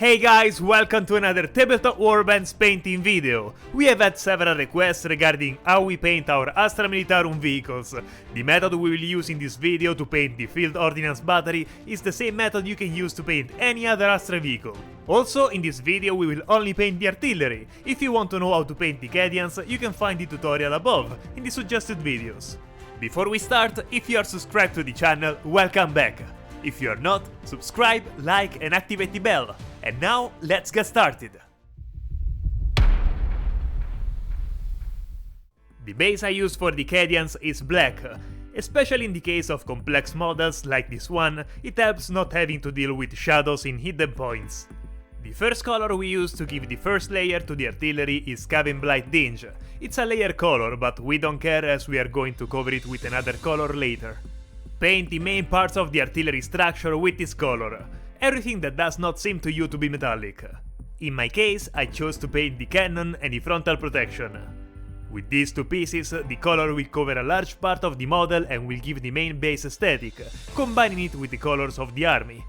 Hey guys, welcome to another Tabletop Warbands painting video. We have had several requests regarding how we paint our Astra Militarum vehicles. The method we will use in this video to paint the Field Ordnance Battery is the same method you can use to paint any other Astra vehicle. Also, in this video we will only paint the artillery. If you want to know how to paint the Cadians, you can find the tutorial above, in the suggested videos. Before we start, if you are subscribed to the channel, welcome back. If you are not, subscribe, like and activate the bell. And now, let's get started! The base I use for the Cadians is black. Especially in the case of complex models like this one, it helps not having to deal with shadows in hidden points. The first color we use to give the first layer to the artillery is Skaven Blight Dinge. It's a layer color, but we don't care as we are going to cover it with another color later. Paint the main parts of the artillery structure with this color, everything that does not seem to you to be metallic. In my case, I chose to paint the cannon and the frontal protection. With these two pieces, the color will cover a large part of the model and will give the main base aesthetic, combining it with the colors of the army.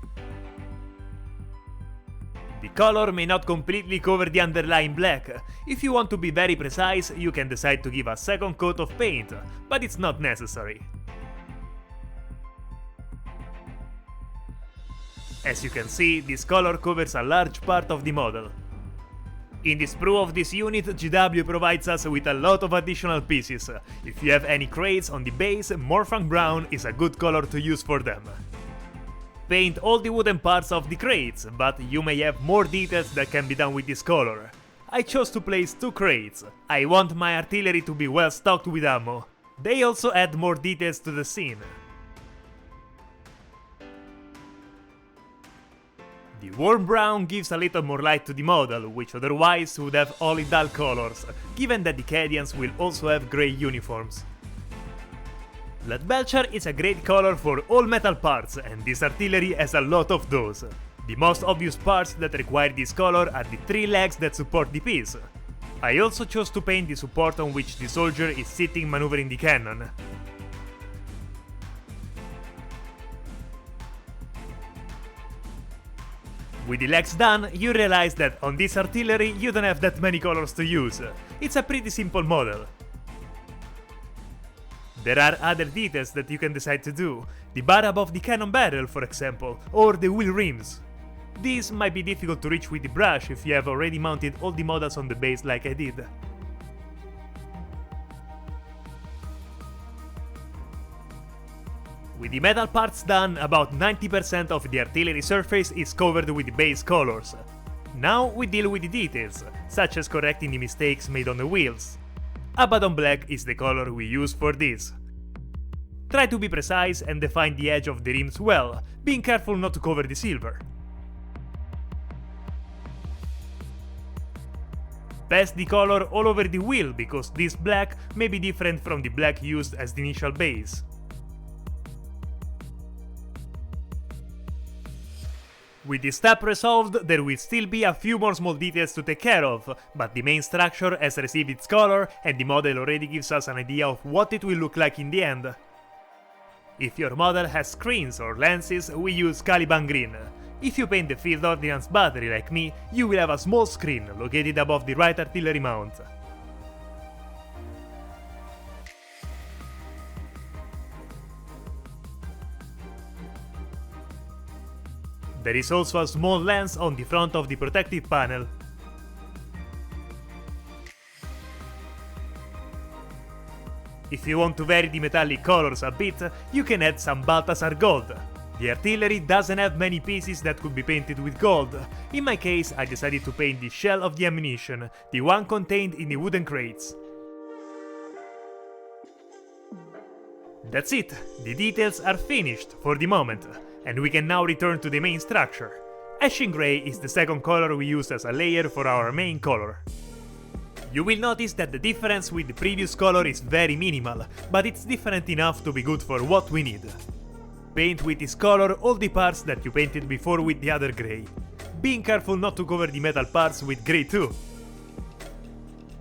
The color may not completely cover the underlying black. If you want to be very precise, you can decide to give a second coat of paint, but it's not necessary. As you can see, this color covers a large part of the model. In the sprue of this unit, GW provides us with a lot of additional pieces. If you have any crates on the base, Morphank Brown is a good color to use for them. Paint all the wooden parts of the crates, but you may have more details that can be done with this color. I chose to place two crates. I want my artillery to be well stocked with ammo. They also add more details to the scene. The warm brown gives a little more light to the model, which otherwise would have only dull colors, given that the Cadians will also have grey uniforms. Leadbelcher is a great color for all metal parts, and this artillery has a lot of those. The most obvious parts that require this color are the three legs that support the piece. I also chose to paint the support on which the soldier is sitting maneuvering the cannon. With the legs done, you realize that on this artillery you don't have that many colors to use. It's a pretty simple model. There are other details that you can decide to do, the bar above the cannon barrel for example, or the wheel rims. These might be difficult to reach with the brush if you have already mounted all the models on the base like I did. With the metal parts done, about 90% of the artillery surface is covered with the base colors. Now we deal with the details, such as correcting the mistakes made on the wheels. Abaddon Black is the color we use for this. Try to be precise and define the edge of the rims well, being careful not to cover the silver. Pass the color all over the wheel because this black may be different from the black used as the initial base. With this step resolved, there will still be a few more small details to take care of, but the main structure has received its color and the model already gives us an idea of what it will look like in the end. If your model has screens or lenses, we use Caliban Green. If you paint the Field Ordnance Battery like me, you will have a small screen located above the right artillery mount. There is also a small lens on the front of the protective panel. If you want to vary the metallic colors a bit, you can add some Balthasar gold. The artillery doesn't have many pieces that could be painted with gold. In my case, I decided to paint the shell of the ammunition, the one contained in the wooden crates. That's it, the details are finished for the moment. And we can now return to the main structure. Ashen Grey is the second color we used as a layer for our main color. You will notice that the difference with the previous color is very minimal, but it's different enough to be good for what we need. Paint with this color all the parts that you painted before with the other grey, being careful not to cover the metal parts with grey too.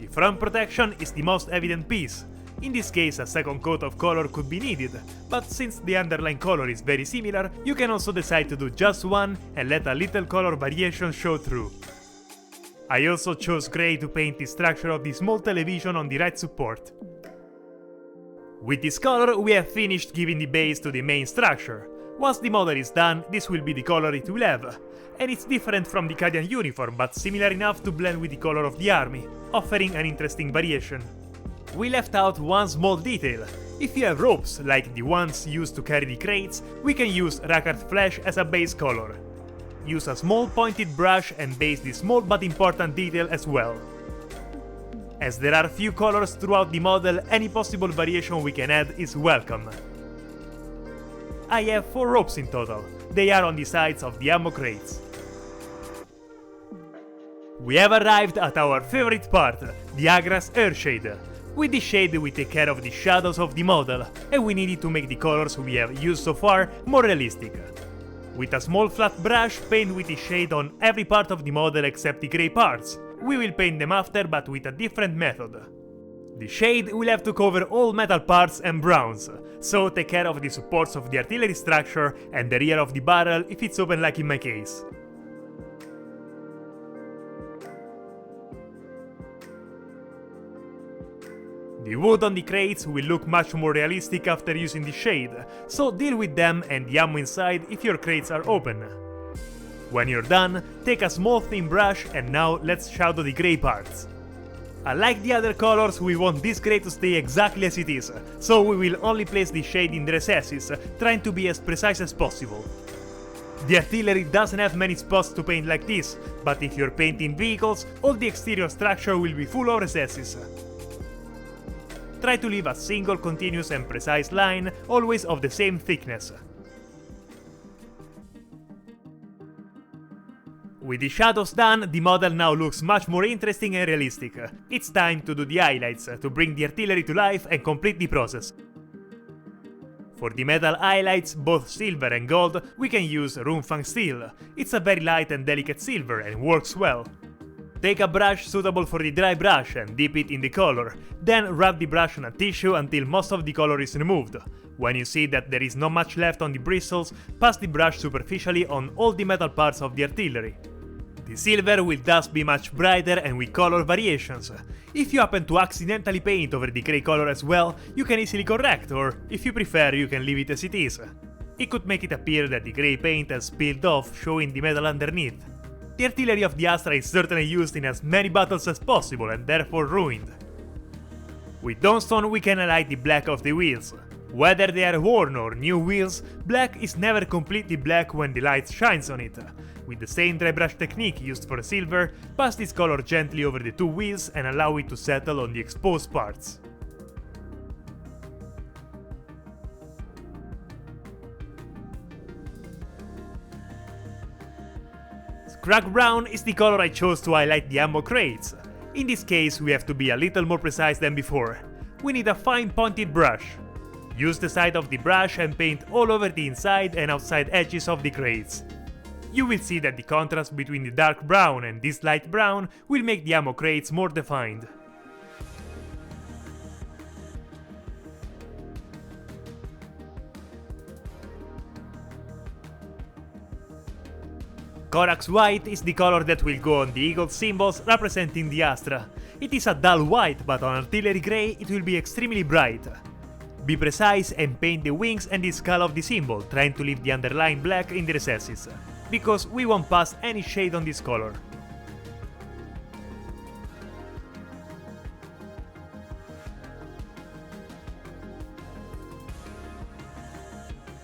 The front protection is the most evident piece. In this case, a second coat of color could be needed, but since the underlying color is very similar, you can also decide to do just one and let a little color variation show through. I also chose grey to paint the structure of the small television on the right support. With this color, we have finished giving the base to the main structure. Once the model is done, this will be the color it will have, and it's different from the Cadian uniform but similar enough to blend with the color of the army, offering an interesting variation. We left out one small detail. If you have ropes, like the ones used to carry the crates, we can use Rakarth Flesh as a base color. Use a small pointed brush and base this small but important detail as well. As there are few colors throughout the model, any possible variation we can add is welcome. I have 4 ropes in total. They are on the sides of the ammo crates. We have arrived at our favorite part, the Agra's Earthshade. With this shade we take care of the shadows of the model, and we needed to make the colors we have used so far more realistic. With a small flat brush, paint with the shade on every part of the model except the grey parts. We will paint them after, but with a different method. The shade will have to cover all metal parts and browns, so take care of the supports of the artillery structure and the rear of the barrel if it's open like in my case. The wood on the crates will look much more realistic after using the shade, so deal with them and the ammo inside if your crates are open. When you're done, take a small thin brush and now let's shadow the grey parts. Unlike the other colors, we want this grey to stay exactly as it is, so we will only place the shade in the recesses, trying to be as precise as possible. The artillery doesn't have many spots to paint like this, but if you're painting vehicles, all the exterior structure will be full of recesses. Try to leave a single continuous and precise line, always of the same thickness. With the shadows done, the model now looks much more interesting and realistic. It's time to do the highlights, to bring the artillery to life and complete the process. For the metal highlights, both silver and gold, we can use Runefang steel. It's a very light and delicate silver and works well. Take a brush suitable for the dry brush and dip it in the color, then rub the brush on a tissue until most of the color is removed. When you see that there is not much left on the bristles, pass the brush superficially on all the metal parts of the artillery. The silver will thus be much brighter and with color variations. If you happen to accidentally paint over the grey color as well, you can easily correct, or if you prefer you can leave it as it is. It could make it appear that the grey paint has peeled off, showing the metal underneath. The artillery of the Astra is certainly used in as many battles as possible and therefore ruined. With Dawnstone we can highlight the black of the wheels. Whether they are worn or new wheels, black is never completely black when the light shines on it. With the same dry brush technique used for silver, pass this color gently over the 2 wheels and allow it to settle on the exposed parts. Scrag brown is the color I chose to highlight the ammo crates. In this case we have to be a little more precise than before. We need a fine pointed brush. Use the side of the brush and paint all over the inside and outside edges of the crates. You will see that the contrast between the dark brown and this light brown will make the ammo crates more defined. Corax white is the color that will go on the eagle symbols representing the Astra. It is a dull white, but on artillery grey it will be extremely bright. Be precise and paint the wings and the skull of the symbol, trying to leave the underlying black in the recesses, because we won't pass any shade on this color.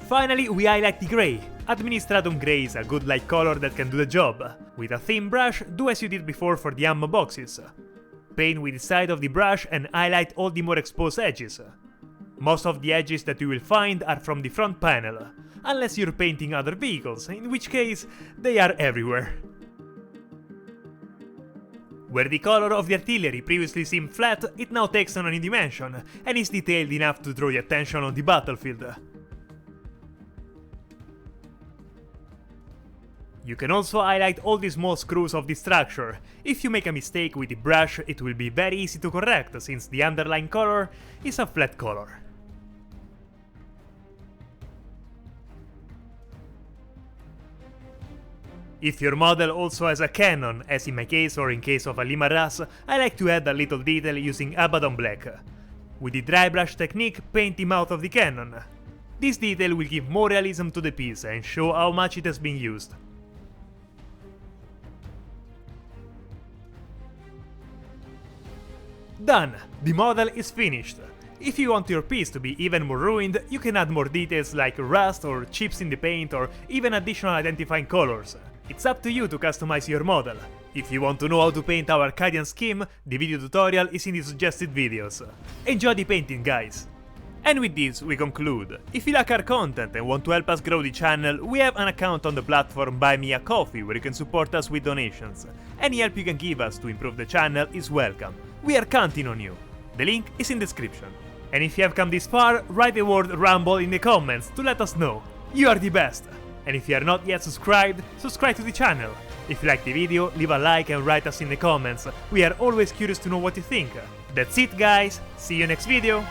Finally, we highlight the grey. Administratum grey is a good light color that can do the job. With a thin brush, do as you did before for the ammo boxes. Paint with the side of the brush and highlight all the more exposed edges. Most of the edges that you will find are from the front panel, unless you're painting other vehicles, in which case they are everywhere. Where the color of the artillery previously seemed flat, it now takes on a new dimension, and is detailed enough to draw the attention on the battlefield. You can also highlight all the small screws of the structure. If you make a mistake with the brush, it will be very easy to correct since the underlying color is a flat color. If your model also has a cannon, as in my case or in case of a Lima Ras, I like to add a little detail using Abaddon Black. With the dry brush technique, paint the mouth of the cannon. This detail will give more realism to the piece and show how much it has been used. Done! The model is finished. If you want your piece to be even more ruined, you can add more details like rust or chips in the paint or even additional identifying colors. It's up to you to customize your model. If you want to know how to paint our Arcadian scheme, the video tutorial is in the suggested videos. Enjoy the painting, guys! And with this we conclude. If you like our content and want to help us grow the channel, we have an account on the platform Buy Me a Coffee where you can support us with donations. Any help you can give us to improve the channel is welcome. We are counting on you. The link is in description. And if you have come this far, write the word Rumble in the comments to let us know. You are the best! And if you are not yet subscribed, subscribe to the channel. If you like the video, leave a like and write us in the comments. We are always curious to know what you think. That's it, guys. See you next video.